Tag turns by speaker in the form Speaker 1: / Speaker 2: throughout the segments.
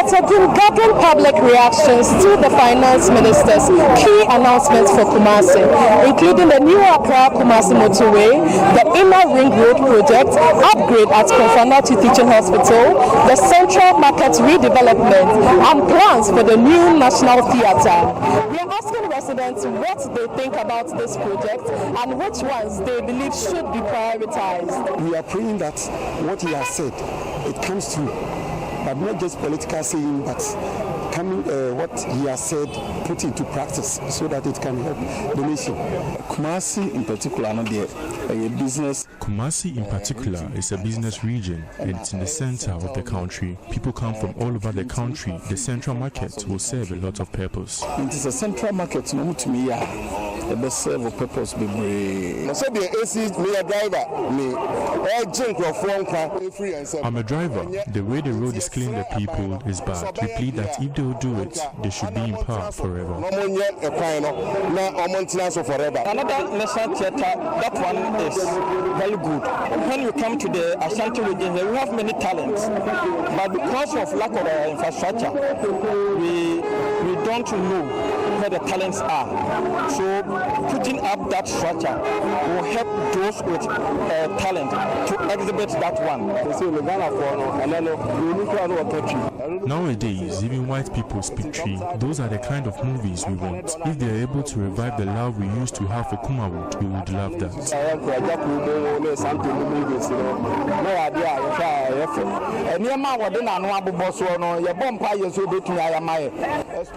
Speaker 1: It has been gathering public reactions to the finance minister's key announcements for Kumasi, including the new Accra-Kumasi motorway, the Inner Ring Road project, upgrade at Konfanati Teaching Hospital, the Central Market redevelopment, and plans for the new National Theatre. We are asking residents what they think about this project and which ones they believe should be prioritized.
Speaker 2: We are praying that what he has said, it comes true, but not just political saying, but coming what he has said put into practice so that it can help the nation.
Speaker 3: Kumasi in particular, not the business.
Speaker 4: Kumasi in particular is a business region and it's in the center of the country. People come from all over the country. The central market will serve a lot of purpose.
Speaker 3: It is a central market, no to me, the best serve of purpose. I
Speaker 5: said the AC, me a driver, me.
Speaker 4: I'm a driver. The way the road is killing the people is bad. We plead that if they will do it, they should be in power forever.
Speaker 5: Another
Speaker 3: national theatre, that one is very good. When you come to the Ashanti region, we have many talents, but because of lack of infrastructure, we don't know where the talents are. So putting up that structure will help those with talent to exhibit that one.
Speaker 4: Nowadays, even white people speak tree. Those are the kind of movies we want. If they are able to revive the love we used to have for Kumawood, we would love that.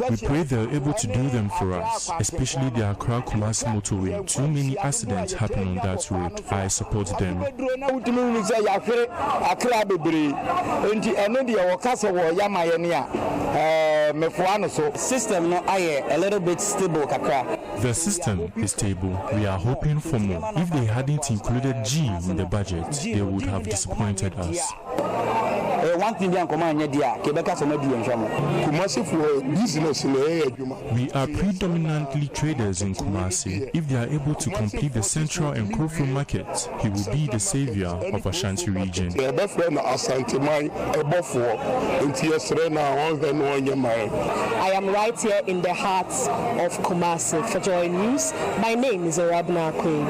Speaker 4: We pray they are able to do them for us, especially the Accra-Kumasi motorway. Too many accidents happen on that road. I support them.
Speaker 3: System no a little bit stable.
Speaker 4: The system is stable. We are hoping for more. If they hadn't included G in the budget, they would have disappointed us.
Speaker 3: One thing we are
Speaker 4: predominantly traders in Kumasi. If they are able to complete the central and Krofo market, he will be the savior of Ashanti region.
Speaker 1: I am right here in the heart of Kumasi for JoyNews. My name is Arabna Queen.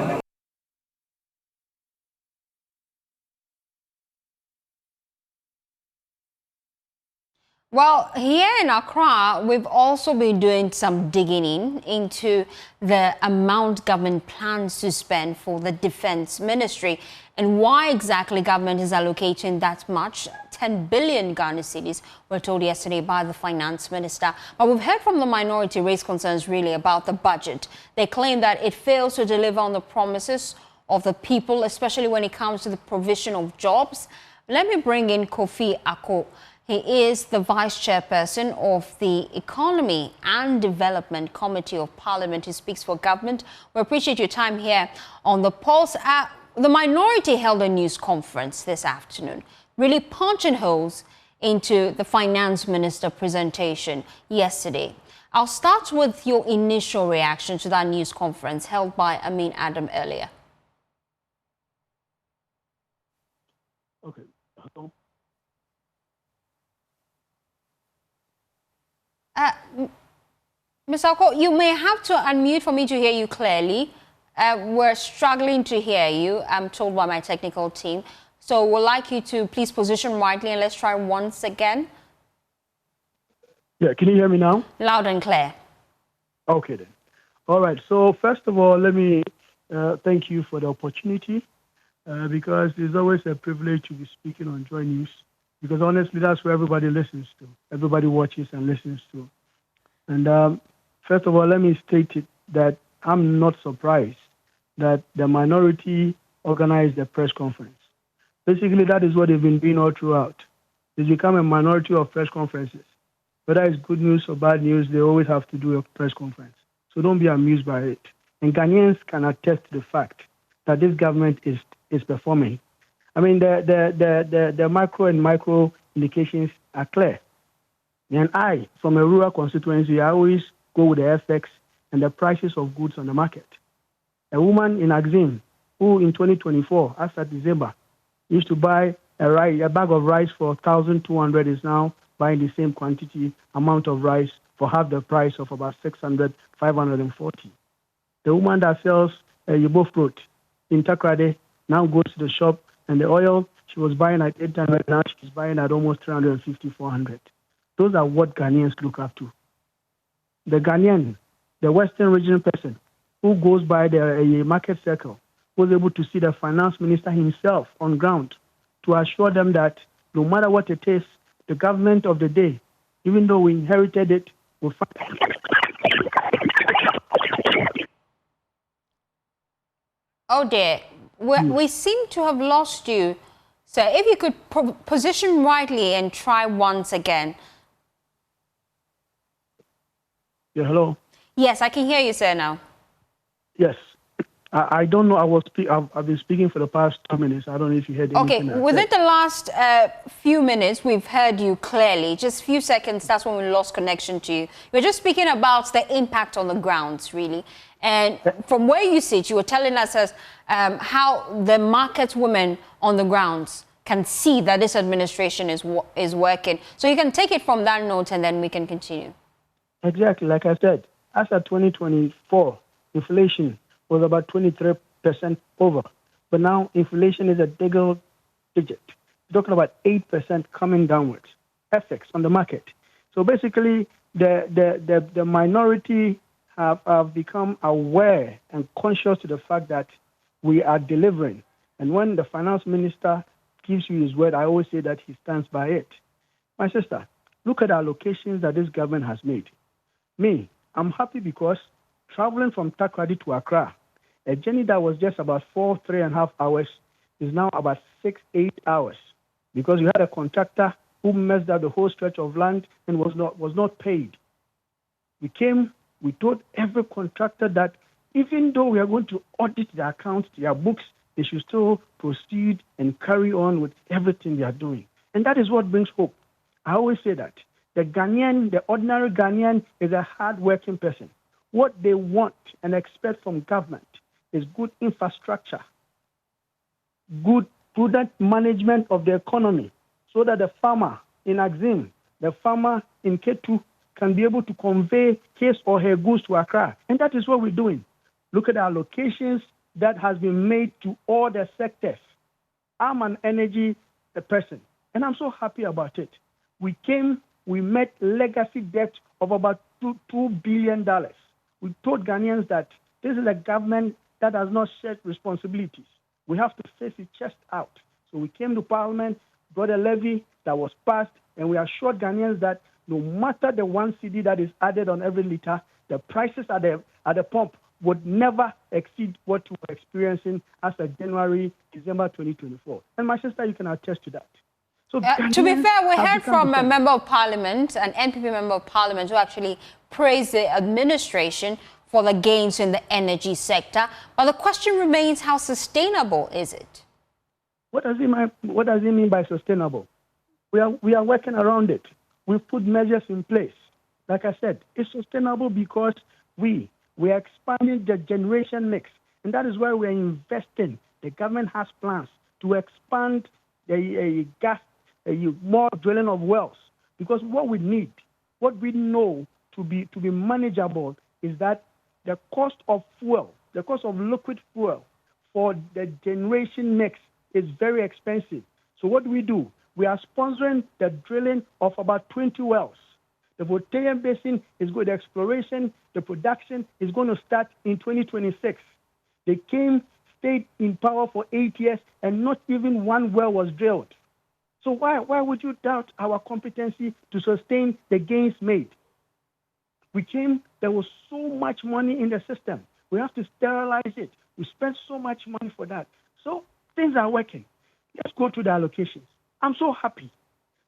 Speaker 6: Well, here in Accra, we've also been doing some digging into the amount government plans to spend for the Defense Ministry and why exactly government is allocating that much. 10 billion Ghana cedis were told yesterday by the Finance Minister. But we've heard from the minority raise concerns really about the budget. They claim that it fails to deliver on the promises of the people, especially when it comes to the provision of jobs. Let me bring in Kofi Ako. He is the Vice Chairperson of the Economy and Development Committee of Parliament. He speaks for government. We appreciate your time here on The Pulse. The minority held a news conference this afternoon, really punching holes into the Finance Minister presentation yesterday. I'll start with your initial reaction to that news conference held by Amin Adam earlier.
Speaker 7: Okay.
Speaker 6: Ms. Alko, you may have to unmute for me to hear you clearly. We're struggling to hear you, I'm told by my technical team. So we'd like you to please position rightly and let's try once again.
Speaker 7: Yeah, can you hear me now?
Speaker 6: Loud and clear.
Speaker 7: Okay then. All right. So first of all, let me thank you for the opportunity because it's always a privilege to be speaking on JoyNews. Because honestly, that's where everybody listens to. Everybody watches and listens to. And first of all, let me state it that I'm not surprised that the minority organized the press conference. Basically, that is what they've been doing all throughout. They become a minority of press conferences. Whether it's good news or bad news, they always have to do a press conference. So don't be amused by it. And Ghanaians can attest to the fact that this government is performing. I mean, the macro and micro indications are clear. And I, from a rural constituency, I always go with the FX and the prices of goods on the market. A woman in Axim, who in 2024, as at December, used to buy a bag of rice for 1,200 is now buying the same quantity, amount of rice for half the price of about 600, 540. The woman that sells Yubo fruit in Takrade now goes to the shop, and the oil she was buying at 800, now she's buying at almost 350, 400. Those are what Ghanaians look up to. The Ghanaian, the Western region person who goes by the market circle, was able to see the finance minister himself on ground to assure them that no matter what it is, the government of the day, even though we inherited it, will find.
Speaker 6: Oh dear, we seem to have lost you. So if you could position rightly and try once again.
Speaker 7: Yeah, hello?
Speaker 6: Yes, I can hear you, sir, now.
Speaker 7: Yes. I don't know. I've been speaking for the past 2 minutes. I don't know if you heard anything.
Speaker 6: Okay, within the last few minutes, we've heard you clearly. Just a few seconds, that's when we lost connection to you. You're just speaking about the impact on the grounds, really. And from where you sit, you were telling us how the market women on the grounds can see that this administration is working. So you can take it from that note and then we can continue. Exactly. Like I said, as of 2024, inflation was about 23% over. But now inflation is a double digit. We're talking about 8% coming downwards. Effects on the market. So basically, the minority have become aware and conscious to the fact that we are delivering. And when the finance minister gives you his word, I always say that he stands by it. My sister, look at the allocations that this government has made. Me, I'm happy because traveling from Takrady to Accra, a journey that was just about 3.5 hours is now about 6-8 hours because you had a contractor who messed up the whole stretch of land and was not paid. We told every contractor that even though we are going to audit their accounts, their books, they should still proceed and carry on with everything they are doing. And that is what brings hope. I always say that. The Ghanaian, the ordinary Ghanaian is a hard-working person. What they want and expect from government is good infrastructure, good prudent management of the economy, so that the farmer in Axim, the farmer in Ketu can be able to convey his or her goods to Accra. And that is what we're doing. Look at the allocations that has been made to all the sectors. I'm an energy person, and I'm so happy about it. We met legacy debt of about $2 billion. We told Ghanaians that this is a government that has not shared responsibilities. We have to face it chest out. So we came to Parliament, got a levy that was passed, and we assured Ghanaians that no matter the 1 cedi that is added on every liter, the prices at the pump would never exceed what we were experiencing as of January, December 2024. And my sister, you can attest to that. So to be fair, we heard from a member of parliament, an NPP member of parliament, who actually praised the administration for the gains in the energy sector. But the question remains, how sustainable is it?
Speaker 7: What does it mean by sustainable? We are working around it. We've put measures in place. Like I said, it's sustainable because we are expanding the generation mix. And that is why we're investing. The government has plans to expand the gas, more drilling of wells. Because what we need, what we know to be manageable is that the cost of fuel, the cost of liquid fuel for the generation mix is very expensive. So what do? We are sponsoring the drilling of about 20 wells. The Voltaian Basin is good. The exploration, the production is going to start in 2026. They stayed in power for 8 years, and not even one well was drilled. So why would you doubt our competency to sustain the gains made? There was so much money in the system. We have to sterilize it. We spent so much money for that. So things are working. Let's go to the allocations. I'm so happy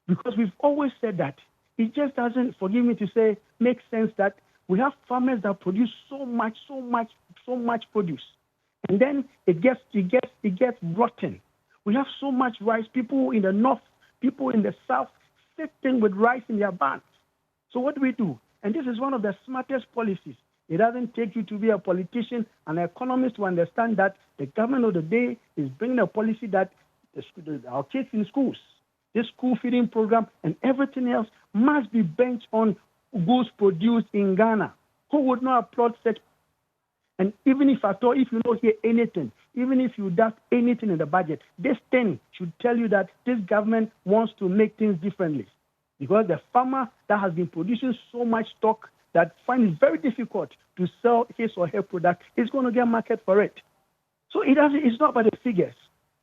Speaker 7: because we've always said that. It just doesn't, forgive me to say, make sense that we have farmers that produce so much produce. And then it gets rotten. We have so much rice, people in the north, people in the south, sitting with rice in their barns. So what do? And this is one of the smartest policies. It doesn't take you to be a politician, an economist, to understand that the government of the day is bringing a policy that our kids in schools, this school feeding program and everything else must be based on goods produced in Ghana. Who would not applaud such? And even if at all, if you don't hear anything, even if you doubt anything in the budget, this thing should tell you that this government wants to make things differently. Because the farmer that has been producing so much stock that finds it very difficult to sell his or her product is going to get market for it. So it's not about the figures.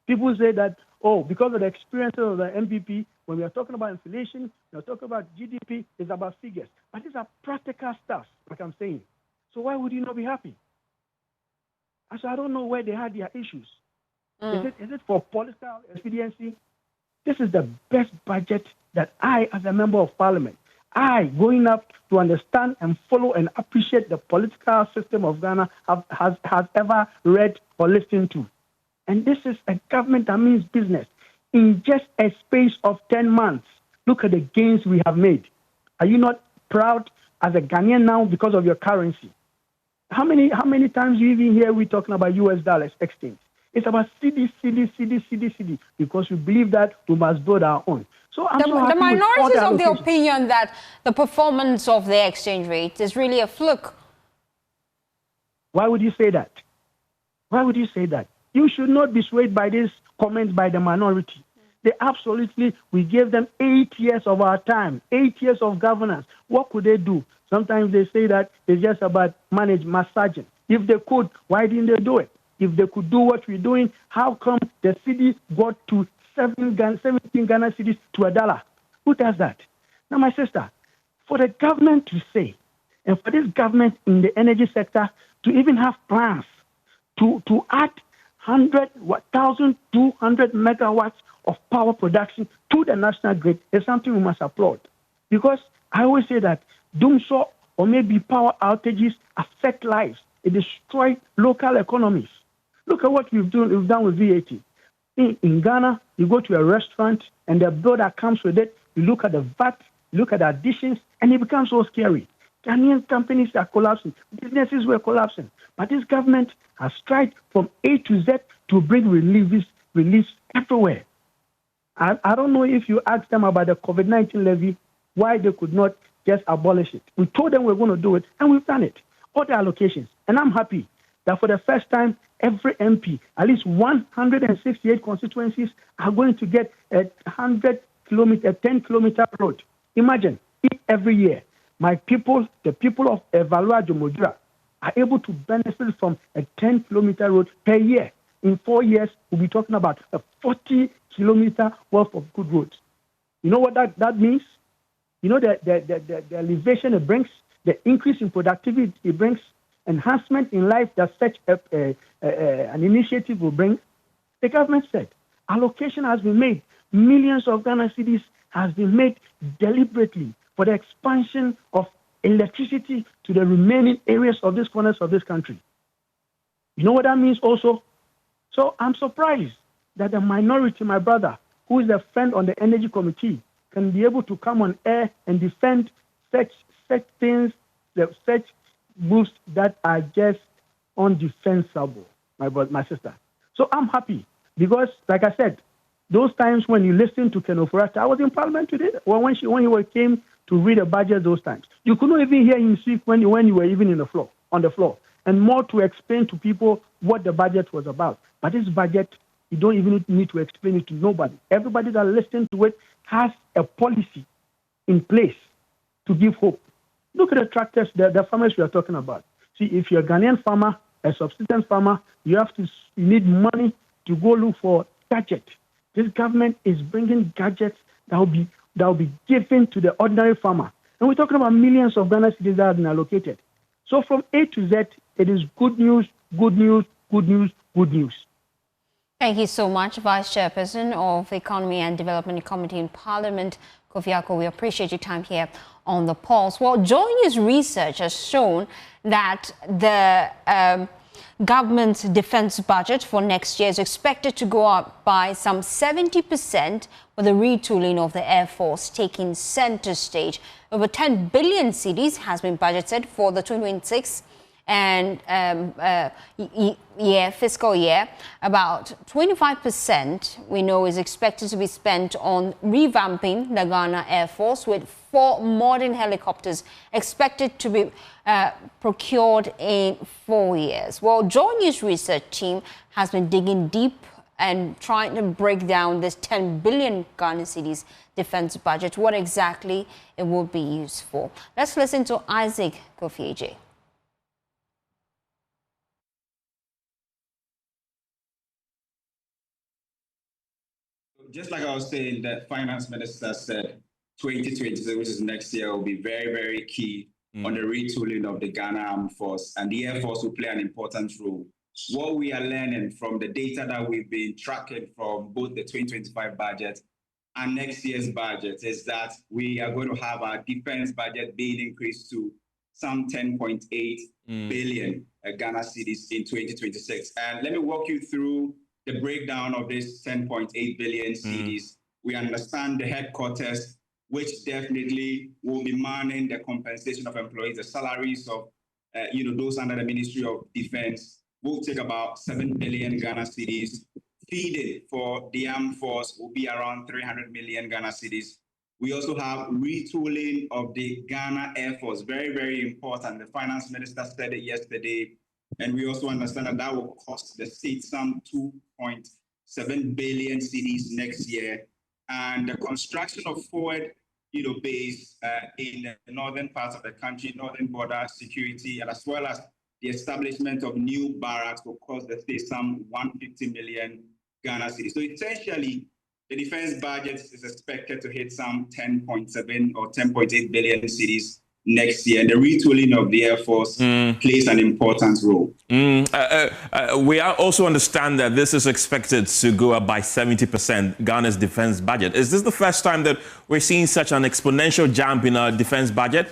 Speaker 7: People say that, oh, because of the experiences of the MPP, when we are talking about inflation, we are talking about GDP, it's about figures. But these are practical stuff, like I'm saying. So why would you not be happy? So I don't know where they had their issues. Is it for political expediency? This is the best budget that I, as a member of parliament, going up to understand and follow and appreciate the political system of Ghana, has ever read or listened to. And this is a government that means business. In just a space of 10 months, look at the gains we have made. Are you not proud as a Ghanaian now because of your currency? How many times you even hear we talking about US dollars exchange? It's about CD, because we believe that we must build our own. So
Speaker 6: the minorities of the opinion that the performance of the exchange rate is really a fluke.
Speaker 7: Why would you say that? Why would you say that? You should not be swayed by these comments by the minority. They absolutely, we gave them 8 years of our time, 8 years of governance. What could they do? Sometimes they say that it's just about massaging. If they could, why didn't they do it? If they could do what we're doing, how come the city got to 17 Ghana cities to $1? Who does that? Now, my sister, for the government to say, and for this government in the energy sector to even have plans to add 1,200 megawatts of power production to the national grid is something we must applaud. Because I always say that doomsday or maybe power outages affect lives. It destroys local economies. Look at what we've done with VAT. In Ghana, you go to a restaurant and the bill that comes with it, you look at the VAT, you look at the additions, and it becomes so scary. Ghanaian companies are collapsing. Businesses were collapsing. But this government has tried from A to Z to bring relief everywhere. I don't know if you asked them about the COVID-19 levy, why they could not just abolish it. We told them we're going to do it, and we've done it. Other allocations. And I'm happy that for the first time, every MP, at least 168 constituencies, are going to get a 10-kilometer road. Imagine if every year my people, the people of Evalua Jomodura, are able to benefit from a 10-kilometer road per year. In 4 years, we'll be talking about a 40-kilometer worth of good roads. You know what that means? You know the elevation it brings, the increase in productivity it brings, enhancement in life that such an initiative will bring. The government said allocation has been made. Millions of Ghana cedis has been made deliberately for the expansion of electricity to the remaining areas of these corners of this country. You know what that means also? So I'm surprised that the minority, my brother, who is a friend on the Energy Committee, can be able to come on air and defend such things, such moves that are just undefensible, my sister. So I'm happy because, like I said, those times when you listen to Ken Ofurata, I was in Parliament today. Well, when he came to read the budget, those times you could not even hear him speak when you were even on the floor, and more to explain to people what the budget was about. But this budget, you don't even need to explain it to nobody. Everybody that listens to it has a policy in place to give hope. Look at the tractors, the farmers we are talking about. See, if you're a Ghanaian farmer, a subsistence farmer, you need money to go look for gadgets. This government is bringing gadgets that will be given to the ordinary farmer. And we're talking about millions of Ghana citizens that have been allocated. So from A to Z, it is good news, good news, good news, good news.
Speaker 6: Thank you so much, Vice Chairperson of Economy and Development Committee in Parliament, Kofi Ako. We appreciate your time here on The Pulse. Well, JoyNews research has shown that the government's defense budget for next year is expected to go up by some 70%, with the retooling of the Air Force taking center stage. Over 10 billion cedis has been budgeted for the 2026 and fiscal year, about 25% we know is expected to be spent on revamping the Ghana Air Force, with 4 modern helicopters expected to be procured in 4 years. Well, JoyNews research team has been digging deep and trying to break down this 10 billion Ghana cedis defense budget, what exactly it will be used for. Let's listen to Isaac Kofieje.
Speaker 8: Just like I was saying, the finance minister said 2020, which is next year, will be very, very key on the retooling of the Ghana Armed Force, and the Air Force will play an important role. What we are learning from the data that we've been tracking from both the 2025 budget and next year's budget is that we are going to have our defense budget being increased to some 10.8 billion Ghana cedis in 2026. And let me walk you through the breakdown of this 10.8 billion cedis. We understand the headquarters, which definitely will be manning the compensation of employees, the salaries of those under the Ministry of Defense will take about 7 billion Ghana cedis. Feeding for the armed force will be around 300 million Ghana cedis. We also have retooling of the Ghana Air Force, very, very important. The finance minister said it yesterday. And we also understand that that will cost the state some 2.7 billion cedis next year. And the construction of forward base in the northern parts of the country, northern border security, and as well as the establishment of new barracks will cost the state some 150 million Ghana cedis. So essentially, the defense budget is expected to hit some 10.7 or 10.8 billion cedis next year. And the retooling of the Air Force plays an important role.
Speaker 9: We also understand that this is expected to go up by 70%, Ghana's defense budget. Is this the first time that we're seeing such an exponential jump in our defense budget?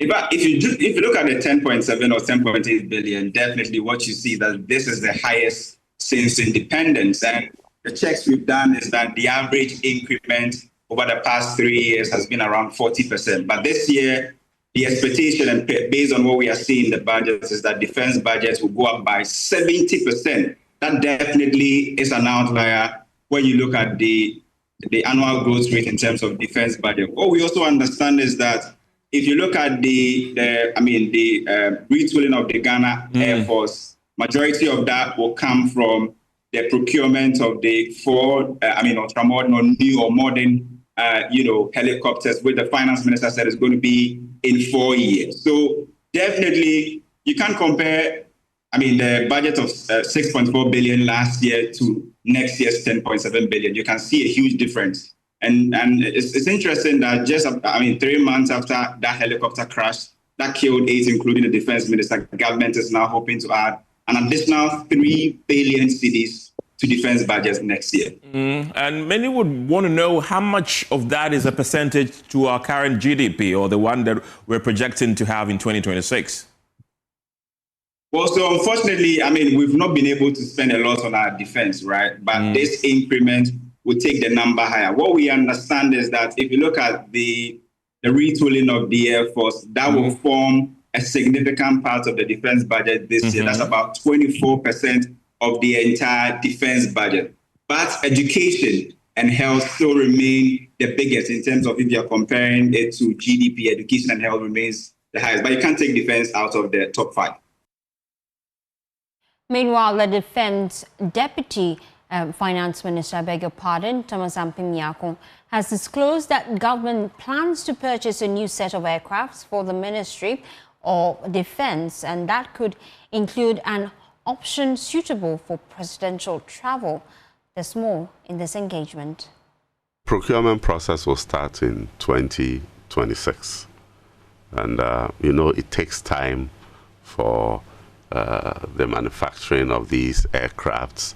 Speaker 8: If you look at the 10.7 or 10.8 billion, definitely what you see that this is the highest since independence. And the checks we've done is that the average increment over the past 3 years has been around 40%. But this year, the expectation, and based on what we are seeing in the budgets, is that defense budgets will go up by 70%. That definitely is an outlier when you look at the annual growth rate in terms of defense budget. What we also understand is that if you look at the retooling of the Ghana Air Force, majority of that will come from the procurement of the 4, ultra-modern or new or modern, helicopters, which the finance minister said is going to be in 4 years. So definitely, you can't compare, the budget of 6.4 billion last year to next year's 10.7 billion. You can see a huge difference. And it's interesting that just 3 months after that helicopter crash that killed 8, including the defense minister, the government is now hoping to add an additional 3 billion cedis to defense budgets next year.
Speaker 9: And many would want to know how much of that is a percentage to our current GDP, or the one that we're projecting to have in 2026.
Speaker 8: Well, so unfortunately, we've not been able to spend a lot on our defense, right? But this increment will take the number higher. What we understand is that if you look at the retooling of the Air Force, that will form a significant part of the defense budget this year. That's about 24% of the entire defense budget. But education and health still remain the biggest in terms of if you're comparing it to GDP, education and health remains the highest. But you can't take defense out of the top 5.
Speaker 6: Meanwhile, the Defense Deputy Finance Minister, I beg your pardon, Thomas Ampim-Nyako, has disclosed that government plans to purchase a new set of aircrafts for the Ministry of Defense, and that could include an option suitable for presidential travel. There's more in this engagement.
Speaker 10: Procurement process will start in 2026. And, it takes time for the manufacturing of these aircrafts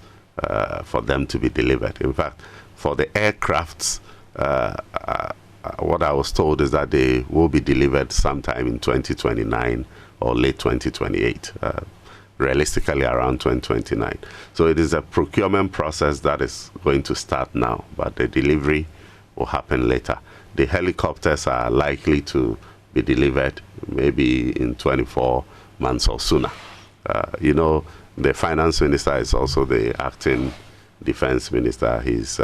Speaker 10: for them to be delivered. In fact, for the aircrafts, what I was told is that they will be delivered sometime in 2029 or late 2028, realistically around 2029. So it is a procurement process that is going to start now, but the delivery will happen later. The helicopters are likely to be delivered maybe in 24 months or sooner. You know, the finance minister is also the acting defense minister. He's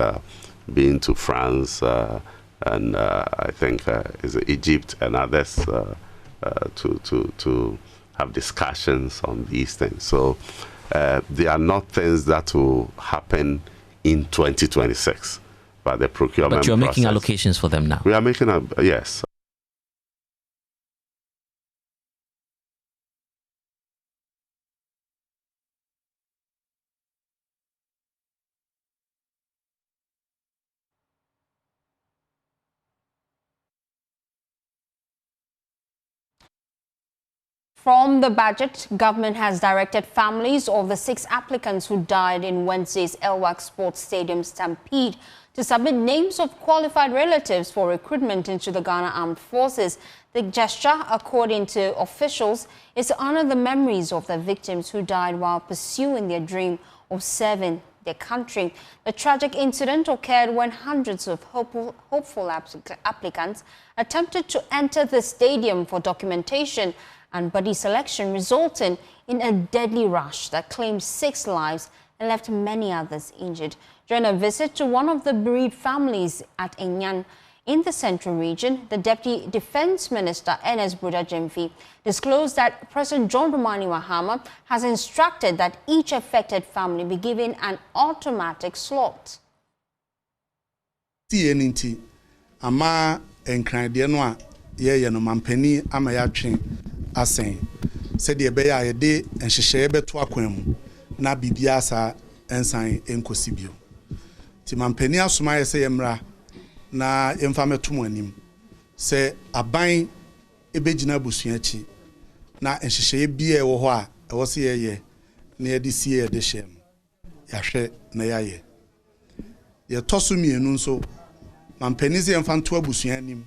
Speaker 10: been to France and I think is Egypt and others to have discussions on these things. So they are not things that will happen in 2026, but the procurement.
Speaker 11: But you're
Speaker 10: process,
Speaker 11: making allocations for them now.
Speaker 10: We are making yes.
Speaker 6: From the budget, government has directed families of the 6 applicants who died in Wednesday's Elwak Sports Stadium stampede to submit names of qualified relatives for recruitment into the Ghana Armed Forces. The gesture, according to officials, is to honor the memories of the victims who died while pursuing their dream of serving their country. The tragic incident occurred when hundreds of hopeful applicants attempted to enter the stadium for documentation and body selection, resulting in a deadly rush that claimed 6 lives and left many others injured. During a visit to one of the bereaved families at Enyan in the central region, the Deputy Defense Minister, Ernest Buda Jemfi, disclosed that President John Dramani Mahama has instructed that each affected family be given an automatic slot.
Speaker 12: TNT, ama enkrande no a ye no mampani ama ya twen asen said the beya yede enhyehyeye beto akwan mu na bibia sa ensan enkosibio ti mampani asoma ye se yemra na yemfa meto anim se aban ebegina busua chi na enhyehyeye bia ewo ho a ewo se ye na yede sie ye de hyem yahwe na yaye ye toso mienu nso mampani se yemfa nto abusua anim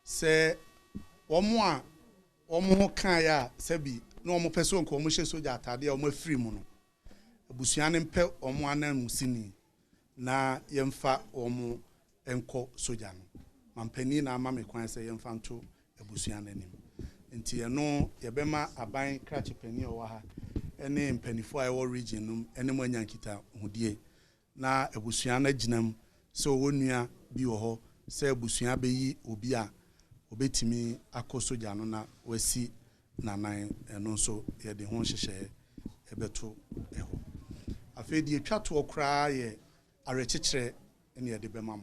Speaker 12: se omo kan ya sebi no omo person ko omo hye soja atade omo afiri mu no abusuan mpe omo anan musini na yemfa omo enko soja no mampani na ama me kwan se yemfa nto abusuan anim nti eno yebema aban krachi pani owa ha ene mpanifo a wo region num ene mo anyankita hudie na abusuan aginam so wonua bi wo ho se abusuan beyi obi a obetimi akosoja no na wasi nanan eno so ye de ho hyehye ebeto eho afedi etwato okra ye arekekere ene ye de bemam.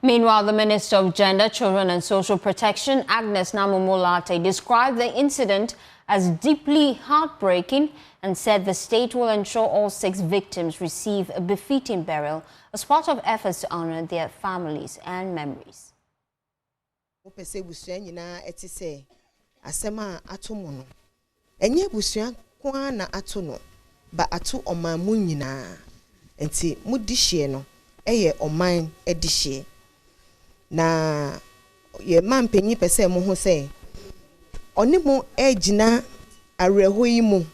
Speaker 6: Meanwhile, the Minister of Gender, Children and Social Protection, Agnes Namumulate, described the incident as deeply heartbreaking and said the state will ensure all 6 victims receive a befitting burial as part of efforts to honor their families and memories.
Speaker 13: Opese busua nyina etise asema atomo no enye busua kwa na atono ba ato oman mu nyina enti mudihye no eye oman edihye na ye mampanyi pese mo ho se onimo egina areho yi mu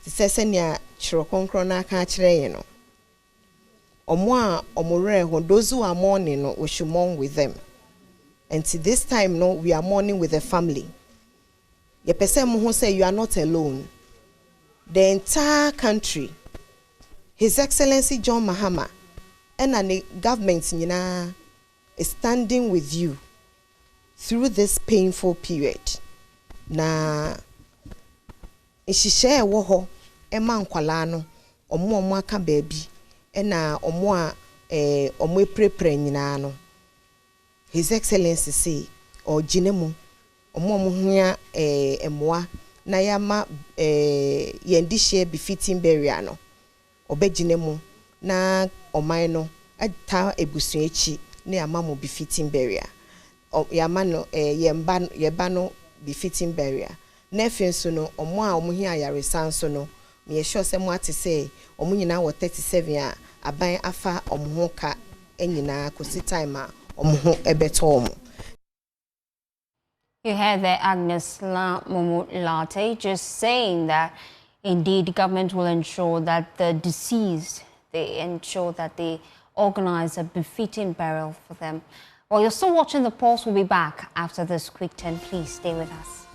Speaker 13: sese ne chiro konkro na aka kire ye no omo a omore ho those who are mourning no we should mourn with them. And this time no we are mourning with the family. Ye pese mo ho say you are not alone. The entire country, His Excellency John Mahama and the government nyina is standing with you through this painful period. Na ishishye wo ho ema nkwala no omo aka baabi ena omo a omo eprepre nyina no His Excellency say o ginemu omo hia emoa na yama yendihye befitting burial no obeginemu na oman no ata ebusun echi na yama mo befitting burial yama no yeba no befitting burial na efenso no omo a omo hia yaresa so no me sure say mo ate say omo nyina wo 37 a aban afa omo ho ka enyina kosi time a omo ho ebeto omo.
Speaker 6: You heard there Agnes Namumulate just saying that indeed government will ensure that the deceased, they ensure that they organize a befitting burial for them. While you're still watching The Pulse, we'll be back after this quick turn. Please stay with us.